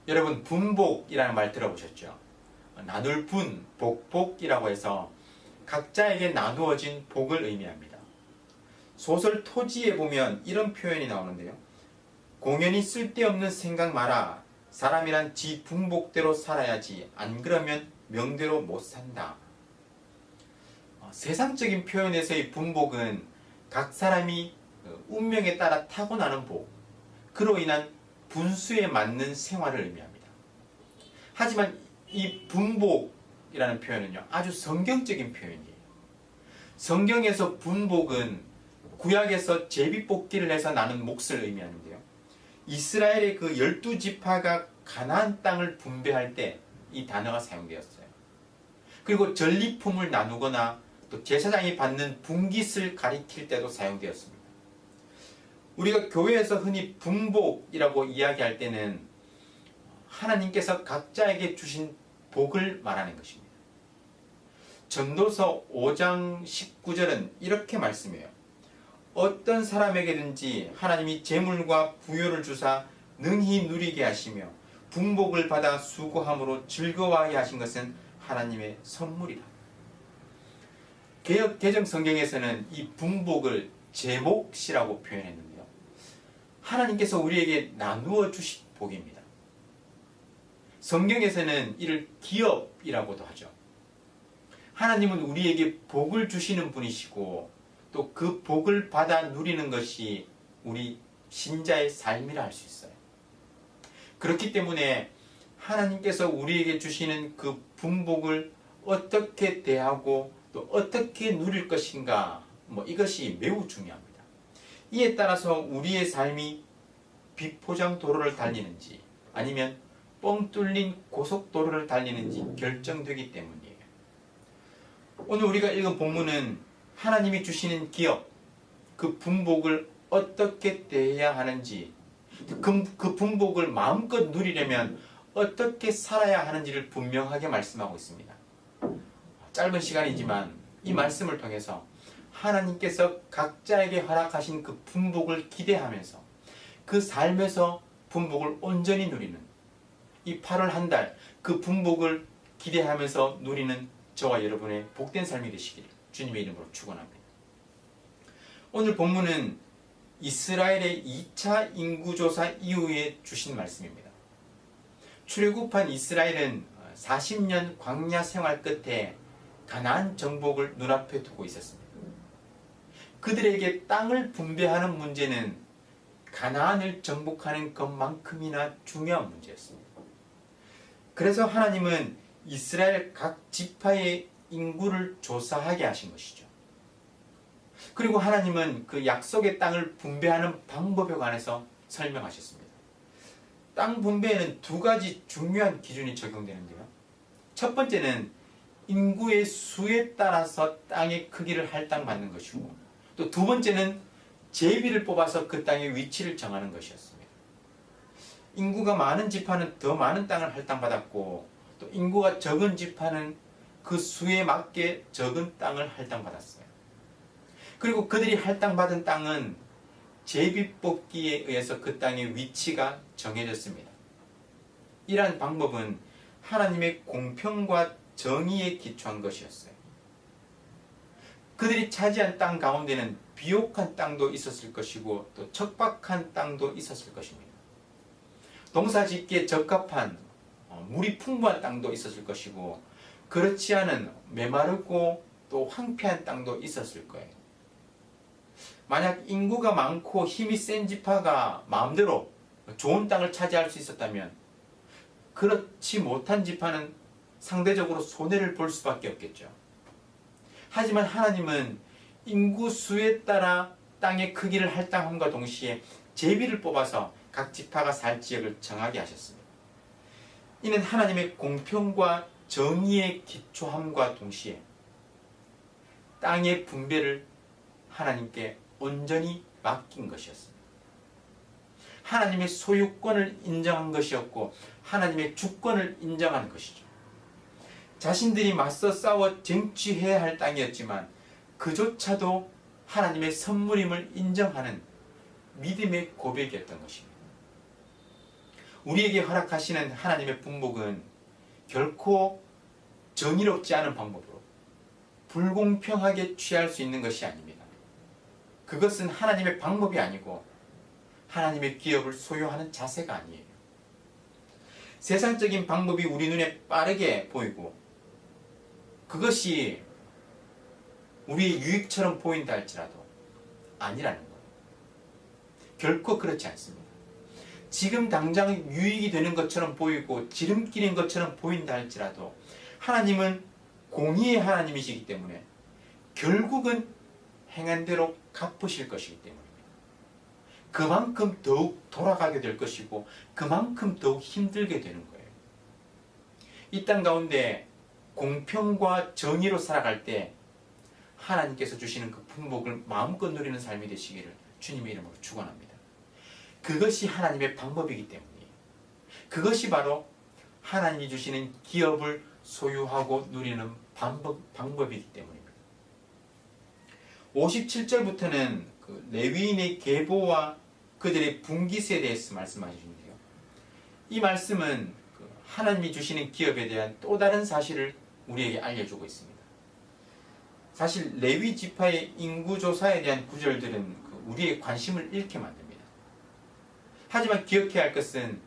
여러분, 분복이라는 말 들어보셨죠? 나눌 분, 복복이라고 해서 각자에게 나누어진 복을 의미합니다. 소설 토지에 보면 이런 표현이 나오는데요. 공연히 쓸데없는 생각 마라. 사람이란 지 분복대로 살아야지. 안 그러면 명대로 못 산다. 세상적인 표현에서의 분복은 각 사람이 운명에 따라 타고나는 복, 그로 인한 분수에 맞는 생활을 의미합니다. 하지만 이 분복이라는 표현은요, 아주 성경적인 표현이에요. 성경에서 분복은 구약에서 제비뽑기를 해서 나는 몫을 의미하는데요. 이스라엘의 그 12지파가 가나안 땅을 분배할 때 이 단어가 사용되었어요. 그리고 전리품을 나누거나 또 제사장이 받는 분깃을 가리킬 때도 사용되었습니다. 우리가 교회에서 흔히 분복이라고 이야기할 때는 하나님께서 각자에게 주신 복을 말하는 것입니다. 전도서 5장 19절은 이렇게 말씀해요. 어떤 사람에게든지 하나님이 재물과 부요를 주사 능히 누리게 하시며 분복을 받아 수고함으로 즐거워하게 하신 것은 하나님의 선물이다. 개역 개정 성경에서는 이 분복을 제 몫이라고 표현했는데요. 하나님께서 우리에게 나누어 주신 복입니다. 성경에서는 이를 기업이라고도 하죠. 하나님은 우리에게 복을 주시는 분이시고 또 그 복을 받아 누리는 것이 우리 신자의 삶이라 할 수 있어요. 그렇기 때문에 하나님께서 우리에게 주시는 그 분복을 어떻게 대하고 또 어떻게 누릴 것인가, 이것이 매우 중요합니다. 이에 따라서 우리의 삶이 비포장 도로를 달리는지 아니면 뻥 뚫린 고속도로를 달리는지 결정되기 때문이에요. 오늘 우리가 읽은 본문은 하나님이 주시는 기업, 그 분복을 어떻게 대해야 하는지, 그 분복을 마음껏 누리려면 어떻게 살아야 하는지를 분명하게 말씀하고 있습니다. 짧은 시간이지만 이 말씀을 통해서 하나님께서 각자에게 허락하신 그 분복을 기대하면서 그 삶에서 분복을 온전히 누리는 이 8월 한 달 그 분복을 기대하면서 누리는 저와 여러분의 복된 삶이 되시기를 주님의 이름으로 축원합니다. 오늘 본문은 이스라엘의 2차 인구조사 이후에 주신 말씀입니다. 출애굽한 이스라엘은 40년 광야 생활 끝에 가나안 정복을 눈앞에 두고 있었습니다. 그들에게 땅을 분배하는 문제는 가나안을 정복하는 것만큼이나 중요한 문제였습니다. 그래서 하나님은 이스라엘 각 지파의 인구를 조사하게 하신 것이죠. 그리고 하나님은 그 약속의 땅을 분배하는 방법에 관해서 설명하셨습니다. 땅 분배에는 두 가지 중요한 기준이 적용되는데요. 첫 번째는 인구의 수에 따라서 땅의 크기를 할당받는 것이고, 또 두 번째는 제비를 뽑아서 그 땅의 위치를 정하는 것이었습니다. 인구가 많은 지파는 더 많은 땅을 할당받았고, 또 인구가 적은 지파는 그 수에 맞게 적은 땅을 할당받았어요. 그리고 그들이 할당받은 땅은 제비뽑기에 의해서 그 땅의 위치가 정해졌습니다. 이러한 방법은 하나님의 공평과 정의에 기초한 것이었어요. 그들이 차지한 땅 가운데는 비옥한 땅도 있었을 것이고 또 척박한 땅도 있었을 것입니다. 농사짓기에 적합한 물이 풍부한 땅도 있었을 것이고 그렇지 않은 메마르고 또 황폐한 땅도 있었을 거예요. 만약 인구가 많고 힘이 센 지파가 마음대로 좋은 땅을 차지할 수 있었다면 그렇지 못한 지파는 상대적으로 손해를 볼 수밖에 없겠죠. 하지만 하나님은 인구 수에 따라 땅의 크기를 할당함과 동시에 제비를 뽑아서 각 지파가 살 지역을 정하게 하셨습니다. 이는 하나님의 공평과 정의에 기초함과 동시에 땅의 분배를 하나님께 온전히 맡긴 것이었습니다. 하나님의 소유권을 인정한 것이었고 하나님의 주권을 인정한 것이죠. 자신들이 맞서 싸워 쟁취해야 할 땅이었지만 그조차도 하나님의 선물임을 인정하는 믿음의 고백이었던 것입니다. 우리에게 허락하시는 하나님의 분복은 결코 정의롭지 않은 방법으로 불공평하게 취할 수 있는 것이 아닙니다. 그것은 하나님의 방법이 아니고 하나님의 기업을 소유하는 자세가 아니에요. 세상적인 방법이 우리 눈에 빠르게 보이고 그것이 우리의 유익처럼 보인다 할지라도 아니라는 거예요. 결코 그렇지 않습니다. 지금 당장 유익이 되는 것처럼 보이고 지름길인 것처럼 보인다 할지라도 하나님은 공의의 하나님이시기 때문에 결국은 행한 대로 갚으실 것이기 때문입니다. 그만큼 더욱 돌아가게 될 것이고 그만큼 더욱 힘들게 되는 거예요. 이 땅 가운데 공평과 정의로 살아갈 때 하나님께서 주시는 그 풍복을 마음껏 누리는 삶이 되시기를 주님의 이름으로 축원합니다. 그것이 하나님의 방법이기 때문이에요. 그것이 바로 하나님이 주시는 기업을 소유하고 누리는 방법이기 때문입니다. 57절부터는 그 레위인의 계보와 그들의 분깃에 대해서 말씀하시는데요. 이 말씀은 그 하나님이 주시는 기업에 대한 또 다른 사실을 우리에게 알려주고 있습니다. 사실 레위 지파의 인구 조사에 대한 구절들은 그 우리의 관심을 잃게 만듭니다. 하지만 기억해야 할 것은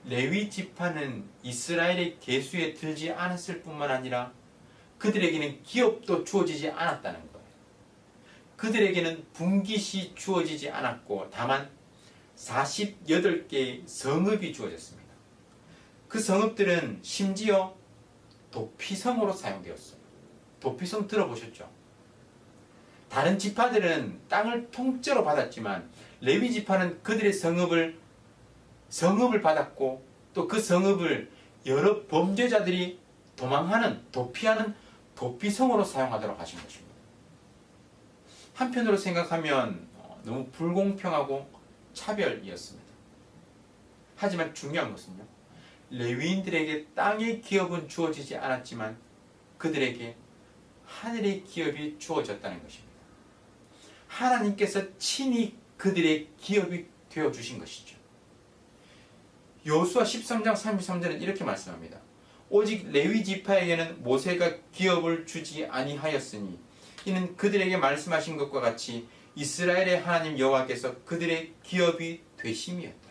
레위 지파는 이스라엘의 계수에 들지 않았을 뿐만 아니라 그들에게는 기업도 주어지지 않았다는 거예요. 그들에게는 분깃이 주어지지 않았고 다만 48개의 성읍이 주어졌습니다. 그 성읍들은 심지어 도피성으로 사용되었어요. 도피성 들어보셨죠? 다른 지파들은 땅을 통째로 받았지만 레위 지파는 그들의 성읍을 받았고 또 그 성읍을 여러 범죄자들이 도망하는 도피하는 도피성으로 사용하도록 하신 것입니다. 한편으로 생각하면 너무 불공평하고 차별이었습니다. 하지만 중요한 것은요. 레위인들에게 땅의 기업은 주어지지 않았지만 그들에게 하늘의 기업이 주어졌다는 것입니다. 하나님께서 친히 그들의 기업이 되어주신 것이죠. 여호수아 13장 33절은 이렇게 말씀합니다. 오직 레위 지파에게는 모세가 기업을 주지 아니하였으니 이는 그들에게 말씀하신 것과 같이 이스라엘의 하나님 여호와께서 그들의 기업이 되심이었다.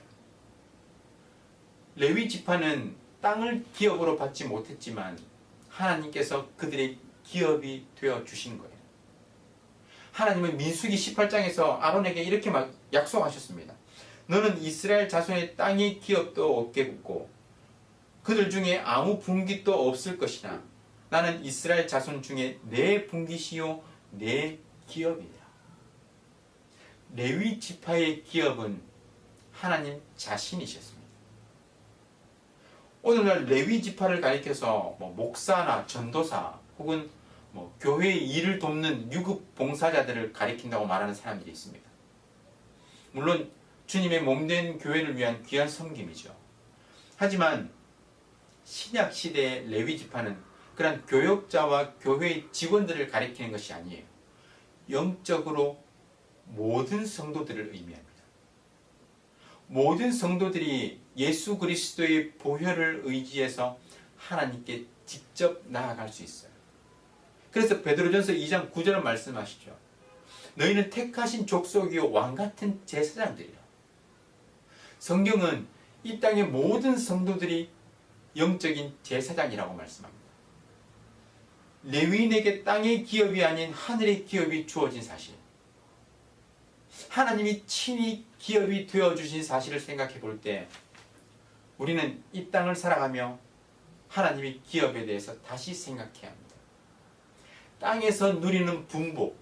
레위 지파는 땅을 기업으로 받지 못했지만 하나님께서 그들의 기업이 되어 주신 거예요. 하나님은 민수기 18장에서 아론에게 이렇게 약속하셨습니다. 너는 이스라엘 자손의 땅의 기업도 얻겠고 그들 중에 아무 분깃도 없을 것이나 나는 이스라엘 자손 중에 내 분깃이요 내 기업이다. 레위 지파의 기업은 하나님 자신이셨습니다. 오늘날 레위 지파를 가리켜서 목사나 전도사 혹은 교회의 일을 돕는 유급 봉사자들을 가리킨다고 말하는 사람들이 있습니다. 물론 주님의 몸된 교회를 위한 귀한 섬김이죠. 하지만 신약 시대의 레위 지파는 그런 교역자와 교회의 직원들을 가리키는 것이 아니에요. 영적으로 모든 성도들을 의미합니다. 모든 성도들이 예수 그리스도의 보혈을 의지해서 하나님께 직접 나아갈 수 있어요. 그래서 베드로전서 2장 9절은 말씀하시죠. 너희는 택하신 족속이요 왕같은 제사장들이라. 성경은 이 땅의 모든 성도들이 영적인 제사장이라고 말씀합니다. 레위인에게 땅의 기업이 아닌 하늘의 기업이 주어진 사실, 하나님이 친히 기업이 되어주신 사실을 생각해 볼 때 우리는 이 땅을 살아가며 하나님의 기업에 대해서 다시 생각해야 합니다. 땅에서 누리는 분복,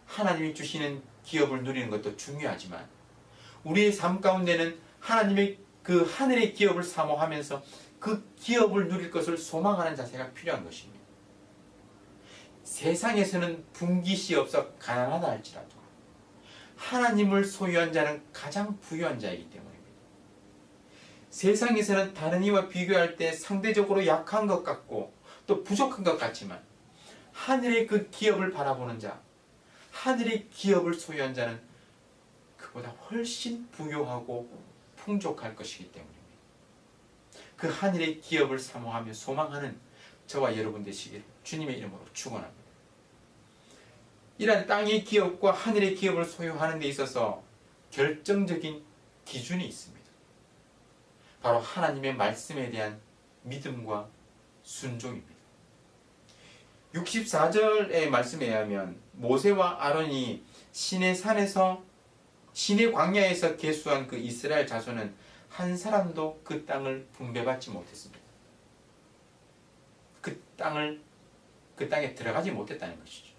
하나님이 주시는 기업을 누리는 것도 중요하지만 우리의 삶 가운데는 하나님의 그 하늘의 기업을 사모하면서 그 기업을 누릴 것을 소망하는 자세가 필요한 것입니다. 세상에서는 분깃이 없어 가난하다 할지라도 하나님을 소유한 자는 가장 부유한 자이기 때문입니다. 세상에서는 다른 이와 비교할 때 상대적으로 약한 것 같고 또 부족한 것 같지만 하늘의 그 기업을 바라보는 자, 하늘의 기업을 소유한 자는 그보다 훨씬 부유하고 풍족할 것이기 때문입니다. 그 하늘의 기업을 사모하며 소망하는 저와 여러분 되시길 주님의 이름으로 축원합니다. 이러한 땅의 기업과 하늘의 기업을 소유하는 데 있어서 결정적인 기준이 있습니다. 바로 하나님의 말씀에 대한 믿음과 순종입니다. 64절의 말씀에 의하면 모세와 아론이 시내 산에서 시내 광야에서 계수한 그 이스라엘 자손은 한 사람도 그 땅을 분배받지 못했습니다. 그 땅에 들어가지 못했다는 것이죠.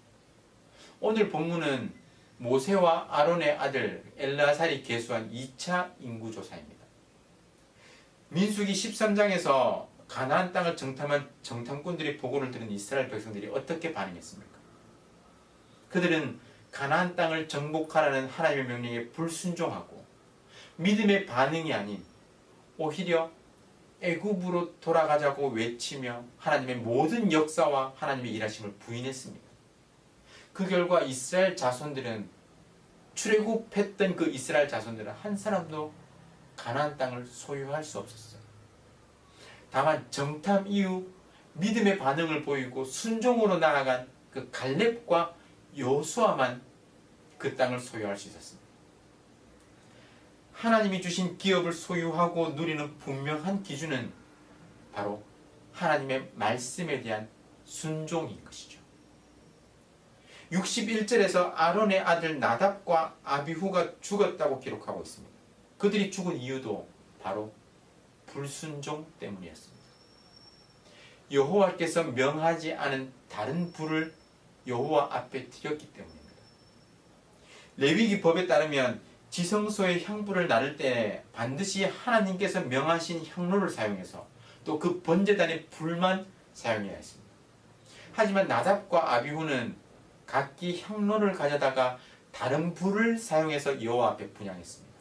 오늘 본문은 모세와 아론의 아들 엘르아살이 계수한 2차 인구조사입니다. 민수기 13장에서 가나안 땅을 정탐한 정탐꾼들이 보고를 들은 이스라엘 백성들이 어떻게 반응했습니까? 그들은 가나안 땅을 정복하라는 하나님의 명령에 불순종하고 믿음의 반응이 아닌 오히려 애굽으로 돌아가자고 외치며 하나님의 모든 역사와 하나님의 일하심을 부인했습니다. 그 결과 이스라엘 자손들은 출애굽했던 그 이스라엘 자손들은 한 사람도 가나안 땅을 소유할 수 없었어요. 다만 정탐 이후 믿음의 반응을 보이고 순종으로 나아간 그 갈렙과 여호수아만 그 땅을 소유할 수 있었습니다. 하나님이 주신 기업을 소유하고 누리는 분명한 기준은 바로 하나님의 말씀에 대한 순종인 것이죠. 61절에서 아론의 아들 나답과 아비후가 죽었다고 기록하고 있습니다. 그들이 죽은 이유도 바로 불순종 때문이었습니다. 여호와께서 명하지 않은 다른 불을 여호와 앞에 드렸기 때문입니다. 레위기 법에 따르면 지성소의 향불을 나를 때 반드시 하나님께서 명하신 향로를 사용해서 또 그 번제단의 불만 사용해야 했습니다. 하지만 나답과 아비후는 각기 향로를 가져다가 다른 불을 사용해서 여호와 앞에 분향했습니다.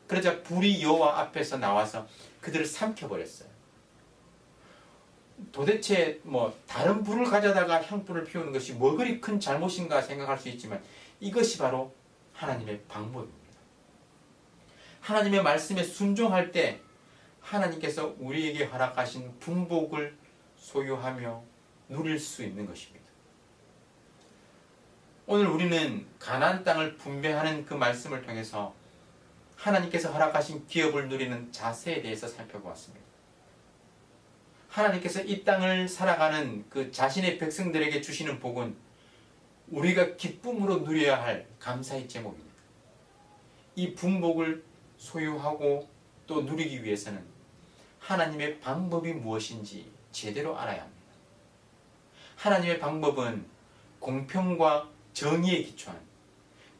그러자 불이 여호와 앞에서 나와서 그들을 삼켜버렸어요. 도대체 다른 불을 가져다가 향불을 피우는 것이 뭐 그리 큰 잘못인가 생각할 수 있지만 이것이 바로 하나님의 방법입니다. 하나님의 말씀에 순종할 때 하나님께서 우리에게 허락하신 분복을 소유하며 누릴 수 있는 것입니다. 오늘 우리는 가나안 땅을 분배하는 그 말씀을 통해서 하나님께서 허락하신 기업을 누리는 자세에 대해서 살펴보았습니다. 하나님께서 이 땅을 살아가는 그 자신의 백성들에게 주시는 복은 우리가 기쁨으로 누려야 할 감사의 제목입니다. 이 분복을 소유하고 또 누리기 위해서는 하나님의 방법이 무엇인지 제대로 알아야 합니다. 하나님의 방법은 공평과 정의에 기초한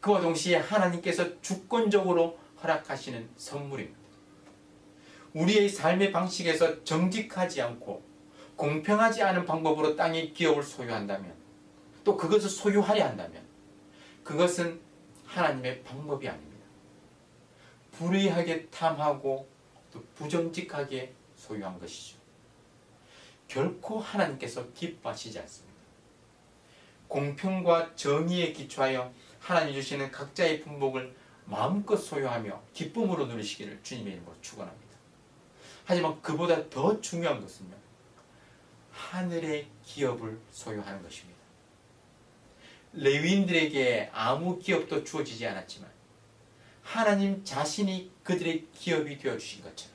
그와 동시에 하나님께서 주권적으로 허락하시는 선물입니다. 우리의 삶의 방식에서 정직하지 않고 공평하지 않은 방법으로 땅의 기업을 소유한다면 또 그것을 소유하려 한다면 그것은 하나님의 방법이 아닙니다. 불의하게 탐하고 또 부정직하게 소유한 것이죠. 결코 하나님께서 기뻐하시지 않습니다. 공평과 정의에 기초하여 하나님 주시는 각자의 분복을 마음껏 소유하며 기쁨으로 누리시기를 주님의 이름으로 축원합니다. 하지만 그보다 더 중요한 것은요, 하늘의 기업을 소유하는 것입니다. 레위인들에게 아무 기업도 주어지지 않았지만 하나님 자신이 그들의 기업이 되어주신 것처럼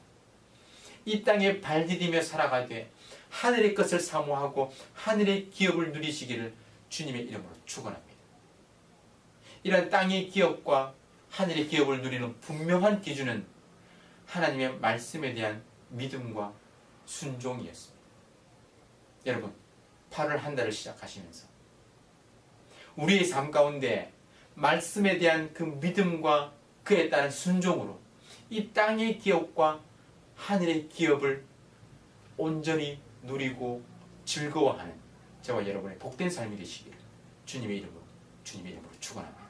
이 땅에 발디디며 살아가되 하늘의 것을 사모하고 하늘의 기업을 누리시기를 주님의 이름으로 축원합니다. 이런 땅의 기업과 하늘의 기업을 누리는 분명한 기준은 하나님의 말씀에 대한 믿음과 순종이었습니다. 여러분, 8월 한 달을 시작하시면서 우리의 삶 가운데 말씀에 대한 그 믿음과 그에 따른 순종으로 이 땅의 기업과 하늘의 기업을 온전히 누리고 즐거워하는 저와 여러분의 복된 삶이 되시기를 주님의 이름으로 축원합니다.